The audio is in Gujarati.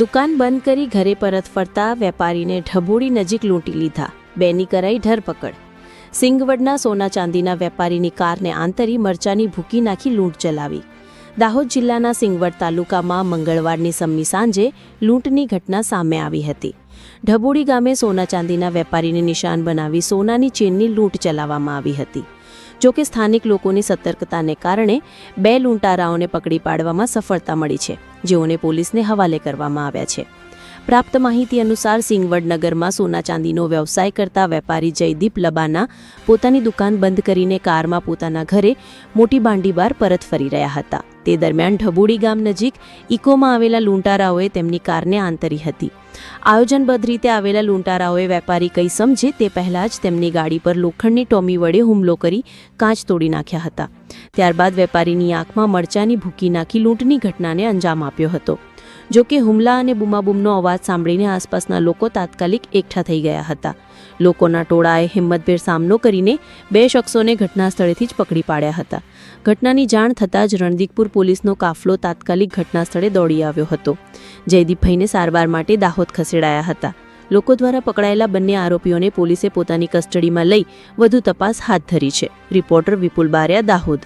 દુકાન બંધ કરી ઘરે પરત ફરતા વેપારીને ઢબોડી નજીક લૂંટી લીધા. બેની કરાઈ ધરપકડ. સિંગવડના સોના ચાંદીના વેપારીની કારને આંતરી મરચાની ભૂકી નાખી લૂંટ ચલાવી. દાહોદ જિલ્લાના સિંગવડ તાલુકામાં મંગળવારની સમ્મી સાંજે લૂંટની ઘટના સામે આવી હતી. ઢબોડી ગામે સોના ચાંદીના વેપારીને નિશાન બનાવી સોનાની ચેનની લૂંટ ચલાવવામાં આવી હતી. જોકે સ્થાનિક લોકોની સતર્કતાને કારણે 2 લૂંટારાઓને પકડી પાડવામાં સફળતા મળી છે, જેઓને પોલીસને હવાલે કરવામાં આવ્યા છે. પ્રાપ્ત માહિતી અનુસાર સિંગવડ નગરમાં સોના ચાંદીનો વ્યવસાય કરતા વેપારી જયદીપ લબાના પોતાની દુકાન બંધ કરીને કારમાં પોતાના ઘરે મોટી બાંડીબાર પરત ફરી રહ્યા હતા. તે દરમિયાન ઢબોડી ગામ નજીક ઇકોમાં આવેલા લૂંટારાઓએ તેમની કારને આંતરી હતી. આયોજનબદ્ધ રીતે આવેલા લૂંટારાઓએ વેપારી કંઈ સમજે તે પહેલાં જ તેમની ગાડી પર લોખંડની ટોમી વડે હુમલો કરી કાચ તોડી નાખ્યા હતા. ત્યારબાદ વેપારીની આંખમાં મરચાની ભૂકી નાખી લૂંટની ઘટનાને અંજામ આપ્યો હતો. જોકે હુમલા અને બૂમાબૂમનો અવાજ સાંભળીને આસપાસના લોકો તાત્કાલિક એકઠા થઈ ગયા હતા. લોકોના ટોળાએ હિંમતભેર સામનો કરીને 2 શખ્સોને ઘટના સ્થળેથી જ પકડી પાડ્યા હતા. ઘટનાની જાણ થતાં જ રણદીકપુર પોલીસનો કાફલો તાત્કાલિક ઘટના સ્થળે દોડી આવ્યો હતો. જયદીપભાઈને સારવાર માટે દાહોદ ખસેડાયા હતા. લોકો દ્વારા પકડાયેલા બંને આરોપીઓને પોલીસે પોતાની કસ્ટડીમાં લઈ વધુ તપાસ હાથ ધરી છે. રિપોર્ટર વિપુલ બારિયા, દાહોદ.